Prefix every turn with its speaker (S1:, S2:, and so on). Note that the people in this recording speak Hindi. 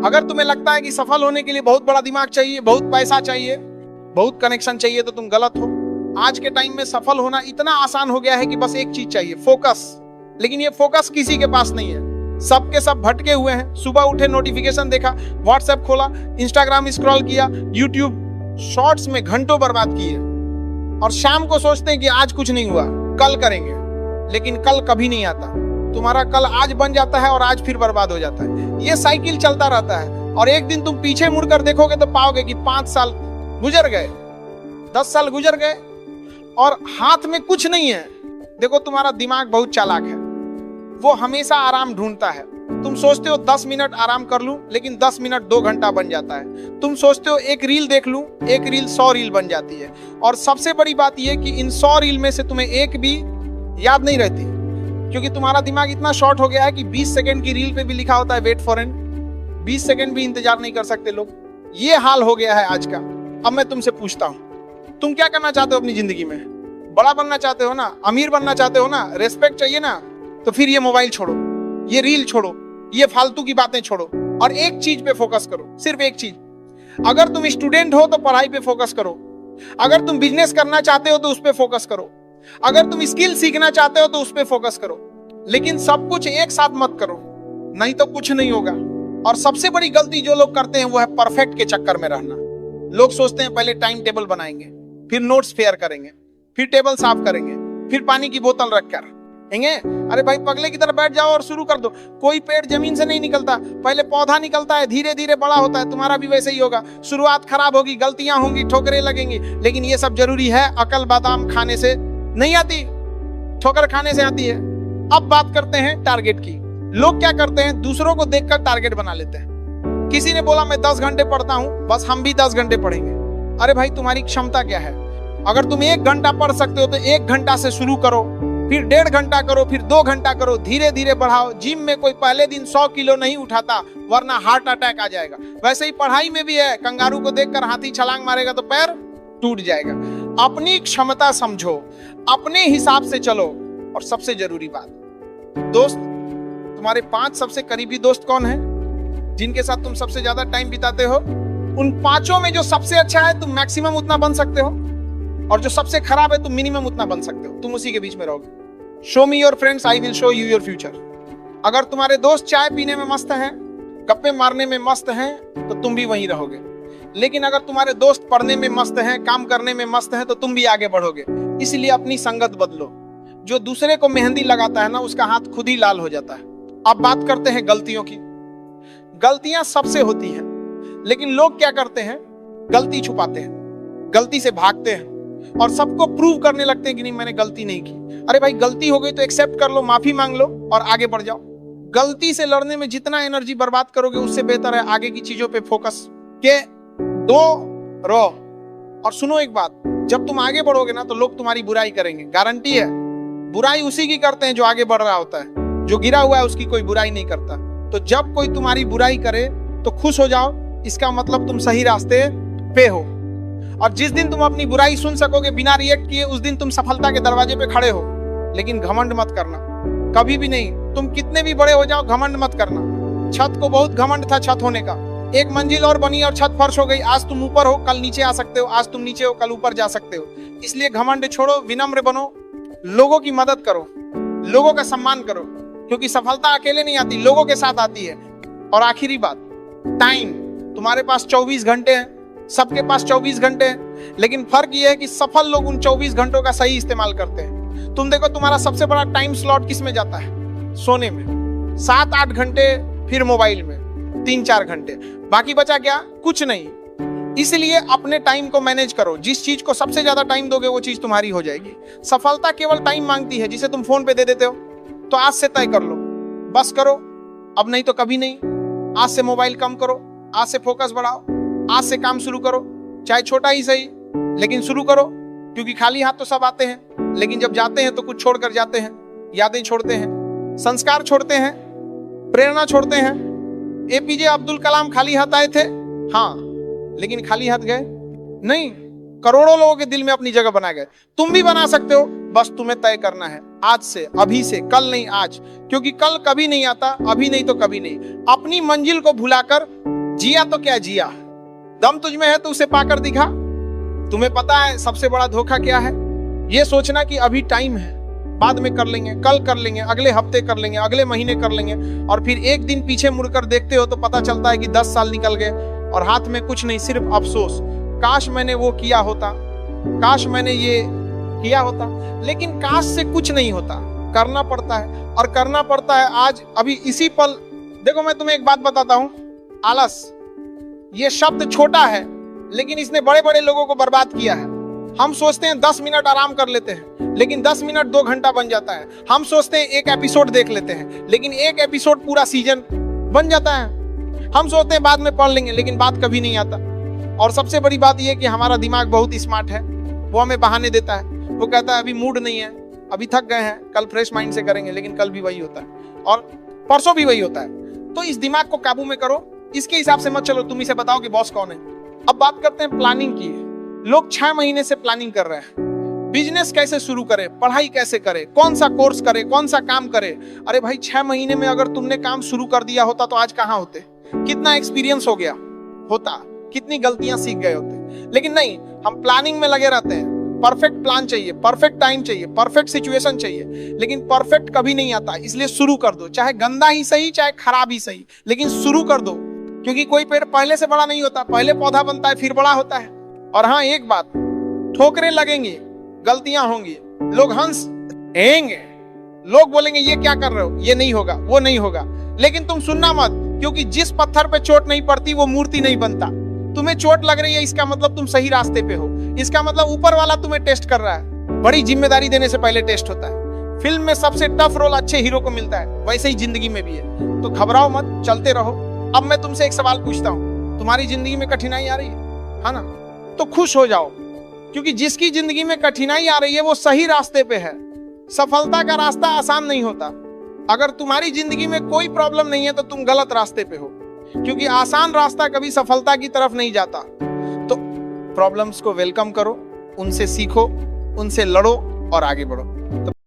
S1: अगर तुम्हें लगता है कि सफल होने के लिए बहुत बड़ा दिमाग चाहिए, बहुत पैसा चाहिए, बहुत कनेक्शन चाहिए, तो तुम गलत हो। आज के टाइम में सफल होना इतना आसान हो गया है कि बस एक चीज चाहिए, फोकस। लेकिन ये फोकस किसी के पास नहीं है। सबके सब भटके हुए हैं। सुबह उठे, नोटिफिकेशन देखा, व्हाट्सएप खोला, इंस्टाग्राम स्क्रॉल किया, यूट्यूब शॉर्ट्स में घंटों बर्बाद किए, और शाम को सोचते हैं कि आज कुछ नहीं हुआ, कल करेंगे। लेकिन कल कभी नहीं आता। तुम्हारा कल आज बन जाता है और आज फिर बर्बाद हो जाता है। ये साइकिल चलता रहता है, और एक दिन तुम पीछे मुड़कर देखोगे तो पाओगे कि 5 साल गुजर गए, 10 साल गुजर गए, और हाथ में कुछ नहीं है। देखो, तुम्हारा दिमाग बहुत चालाक है, वो हमेशा आराम ढूंढता है। तुम सोचते हो 10 मिनट आराम कर लूं, लेकिन 10 मिनट 2 घंटा बन जाता है। तुम सोचते हो एक रील देख लूं, एक रील 100 रील बन जाती है। और सबसे बड़ी बात यह कि इन 100 रील में से तुम्हें एक भी याद नहीं रहती, क्योंकि तुम्हारा दिमाग इतना शॉर्ट हो गया है कि 20 सेकंड की रील पे भी लिखा होता है वेट फॉर एन। 20 सेकंड भी इंतजार नहीं कर सकते लोग। ये हाल हो गया है आज का। अब मैं तुमसे पूछता हूं, तुम क्या करना चाहते हो अपनी जिंदगी में? बड़ा बनना चाहते हो ना, अमीर बनना चाहते हो ना, रेस्पेक्ट चाहिए ना, तो फिर ये मोबाइल छोड़ो, ये रील छोड़ो, ये फालतू की बातें छोड़ो, और एक चीज पे फोकस करो, सिर्फ एक चीज। अगर तुम स्टूडेंट हो तो पढ़ाई पे फोकस करो। अगर तुम बिजनेस करना चाहते हो तो उस पे फोकस करो। अगर तुम स्किल सीखना चाहते हो तो उस पे फोकस करो। लेकिन सब कुछ एक साथ मत करो, नहीं तो कुछ नहीं होगा। और सबसे बड़ी गलती जो लोग करते हैं वो है परफेक्ट के चक्कर में रहना। लोग सोचते हैं पहले टाइम टेबल बनाएंगे, फिर नोट्स फेयर करेंगे, फिर टेबल साफ करेंगे, फिर पानी की बोतल रखकर हेंगे। अरे भाई, पगले की तरह बैठ जाओ और शुरू कर दो। कोई पेड़ जमीन से नहीं निकलता, पहले पौधा निकलता है, धीरे धीरे बड़ा होता है। तुम्हारा भी वैसे ही होगा। शुरुआत खराब होगी, गलतियां होंगी, ठोकरें लगेंगी, लेकिन ये सब जरूरी है। अकल बादाम खाने से नहीं आती, ठोकर खाने से आती है। अब बात करते हैं टारगेट की। लोग क्या करते हैं, दूसरों को देखकर टारगेट बना लेते हैं। किसी ने बोला मैं 10 घंटे पढ़ता हूं, बस हम भी 10 घंटे पढ़ेंगे। अरे भाई, तुम्हारी क्षमता क्या है? अगर तुम 1 घंटा पढ़ सकते हो तो 1 घंटा से शुरू करो, फिर 1.5 घंटा करो, फिर 2 घंटा करो, धीरे धीरे बढ़ाओ। जिम में कोई पहले दिन 100 किलो नहीं उठाता, वरना हार्ट अटैक आ जाएगा। वैसे ही पढ़ाई में भी है। कंगारू को देखकर हाथी छलांग मारेगा तो पैर टूट जाएगा। अपनी क्षमता समझो, अपने हिसाब से चलो। और सबसे जरूरी बात, दोस्त, तुम्हारे 5 सबसे करीबी दोस्त कौन है, जिनके साथ तुम सबसे ज्यादा टाइम बिताते हो? उन 5 में जो सबसे अच्छा है तुम मैक्सिमम उतना बन सकते हो, और जो सबसे खराब है तुम मिनिमम उतना बन सकते हो। तुम उसी के बीच में रहोगे। Show me your friends, I will show you your future. अगर तुम्हारे दोस्त चाय पीने में मस्त हैं, गप्पे मारने में मस्त हैं, तो तुम भी वहीं रहोगे। लेकिन अगर तुम्हारे दोस्त पढ़ने में मस्त हैं, काम करने में मस्त हैं, तो तुम भी आगे बढ़ोगे। इसलिए अपनी संगत बदलो। जो दूसरे को मेहंदी लगाता है ना, उसका हाथ खुद ही लाल हो जाता है। अब बात करते हैं गलतियों की। गलतियां सबसे होती हैं, लेकिन लोग क्या करते हैं, गलती छुपाते हैं, गलती से भागते हैं, और सबको प्रूव करने लगते हैं कि नहीं, मैंने गलती नहीं की। अरे भाई, गलती हो गई तो एक्सेप्ट कर लो, माफी मांग लो और आगे बढ़ जाओ। गलती से लड़ने में जितना एनर्जी बर्बाद करोगे, उससे बेहतर है आगे की चीजों पे फोकस के दो रहो। और सुनो एक बात, जब तुम आगे बढ़ोगे ना, तो लोग तुम्हारी बुराई करेंगे, गारंटी है। बुराई उसी की करते हैं जो आगे बढ़ रहा होता है। जो गिरा हुआ है उसकी कोई बुराई नहीं करता। तो जब कोई तुम्हारी बुराई करे तो खुश हो जाओ, इसका मतलब तुम सही रास्ते पे हो। और जिस दिन तुम अपनी बुराई सुन सकोगे बिना रिएक्ट किए, उस दिन तुम सफलता के दरवाजे पे खड़े हो। लेकिन घमंड मत करना, कभी भी नहीं। तुम कितने भी बड़े हो जाओ, घमंड मत करना। छत को बहुत घमंड था छत होने का। 1 मंजिल और बनी और छत फर्श हो गई। आज तुम ऊपर हो, कल नीचे आ सकते हो। आज तुम नीचे हो, कल ऊपर जा सकते हो। इसलिए घमंड छोड़ो, विनम्र बनो, लोगों की मदद करो, लोगों का सम्मान करो, क्योंकि सफलता अकेले नहीं आती, लोगों के साथ आती है। और आखिरी बात, टाइम। तुम्हारे पास 24 घंटे हैं, सबके पास 24 घंटे हैं, लेकिन फर्क यह है कि सफल लोग उन 24 घंटों का सही इस्तेमाल करते हैं। तुम देखो, तुम्हारा सबसे बड़ा टाइम स्लॉट किस में जाता है? सोने में 7-8 घंटे, फिर मोबाइल में 3-4 घंटे, बाकी बचा क्या? कुछ नहीं। इसलिए अपने टाइम को मैनेज करो। जिस चीज को सबसे ज्यादा टाइम दोगे, वो चीज तुम्हारी हो जाएगी। सफलता केवल टाइम मांगती है, जिसे तुम फोन पे दे देते हो। तो आज से तय कर लो, बस करो, अब नहीं तो कभी नहीं। आज से मोबाइल कम करो, आज से फोकस बढ़ाओ, आज से काम शुरू करो, चाहे छोटा ही सही, लेकिन शुरू करो। क्योंकि खाली हाथ तो सब आते हैं, लेकिन जब जाते हैं तो कुछ छोड़कर जाते हैं। यादें छोड़ते हैं, संस्कार छोड़ते हैं, प्रेरणा छोड़ते हैं। एपीजे अब्दुल कलाम खाली हाथ आए थे, हाँ, लेकिन खाली हाथ गए नहीं। करोड़ों लोगों के दिल में अपनी जगह बना गए। तुम भी बना सकते हो, बस तुम्हें तय करना है आज से, अभी से। कल नहीं, आज, क्योंकि कल कभी नहीं आता, अभी नहीं तो कभी नहीं। अपनी मंजिल को भुलाकर जिया तो क्या जिया, दम तुझ में है तो उसे पाकर दिखा। तुम्हें पता है सबसे बड़ा धोखा क्या है? ये सोचना कि अभी टाइम है, बाद में कर लेंगे, कल कर लेंगे, अगले हफ्ते कर लेंगे, अगले महीने कर लेंगे, और फिर एक दिन पीछे मुड़कर देखते हो तो पता चलता है कि 10 साल निकल गए और हाथ में कुछ नहीं, सिर्फ अफसोस, काश मैंने वो किया होता, काश मैंने ये किया होता। लेकिन काश से कुछ नहीं होता, करना पड़ता है, और करना पड़ता है आज, अभी इसी पल। देखो मैं तुम्हें एक बात बताता हूं, आलस ये शब्द छोटा है लेकिन इसने बड़े बड़े लोगों को बर्बाद किया है। हम सोचते हैं 10 मिनट आराम कर लेते हैं, लेकिन 10 मिनट 2 घंटा बन जाता है। हम सोचते हैं एक एपिसोड देख लेते हैं, लेकिन एक एपिसोड पूरा सीजन बन जाता है। हम सोचते हैं बाद में पढ़ लेंगे, लेकिन बात कभी नहीं आता। और सबसे बड़ी बात यह कि हमारा दिमाग बहुत स्मार्ट है, वो हमें बहाने देता है। वो कहता है अभी मूड नहीं है, अभी थक गए हैं, कल फ्रेश माइंड से करेंगे, लेकिन कल भी वही होता है और परसों भी वही होता है। तो इस दिमाग को काबू में करो, इसके हिसाब से मत चलो। तुम इसे बताओ कि बॉस कौन है। अब बात करते हैं प्लानिंग की। लोग 6 महीने से प्लानिंग कर रहे हैं, बिजनेस कैसे शुरू करे, पढ़ाई कैसे करे, कौन सा कोर्स करे, कौन सा काम करे। अरे भाई 6 महीने में अगर तुमने काम शुरू कर दिया होता तो आज कहां होते, कितना एक्सपीरियंस हो गया होता, कितनी गलतियां सीख गए होते। लेकिन नहीं, हम प्लानिंग में लगे रहते हैं। परफेक्ट प्लान चाहिए, परफेक्ट टाइम चाहिए, परफेक्ट सिचुएशन चाहिए, लेकिन परफेक्ट कभी नहीं आता। इसलिए शुरू कर दो, चाहे गंदा ही सही, चाहे खराब ही सही, लेकिन शुरू कर दो। क्योंकि कोई पेड़ पहले से बड़ा नहीं होता, पहले पौधा बनता है फिर बड़ा होता है। और हाँ एक बात, ठोकरें लगेंगी, गलतियां होंगी, लोग हंसेंगे, लोग बोलेंगे ये क्या कर रहे हो, ये नहीं होगा, वो नहीं होगा, लेकिन तुम सुनना मत, क्योंकि जिस पत्थर पे चोट नहीं पड़ती वो मूर्ति नहीं बनता। तुम्हें चोट लग रही है इसका मतलब तुम सही रास्ते पे हो, इसका मतलब ऊपर वाला तुम्हें टेस्ट कर रहा है। बड़ी जिम्मेदारी देने से पहले टेस्ट होता है। फिल्म में सबसे टफ रोल अच्छे हीरो को मिलता है, वैसे ही जिंदगी में भी है। तो घबराओ मत, चलते रहो। अब मैं तुमसे एक सवाल पूछता हूँ, तुम्हारी जिंदगी में कठिनाई आ रही है ना? तो खुश हो जाओ, क्योंकि जिसकी जिंदगी में कठिनाई आ रही है वो सही रास्ते पे है। सफलता का रास्ता आसान नहीं होता। अगर तुम्हारी जिंदगी में कोई प्रॉब्लम नहीं है तो तुम गलत रास्ते पे हो, क्योंकि आसान रास्ता कभी सफलता की तरफ नहीं जाता। तो प्रॉब्लम्स को वेलकम करो, उनसे सीखो, उनसे लड़ो और आगे बढ़ो।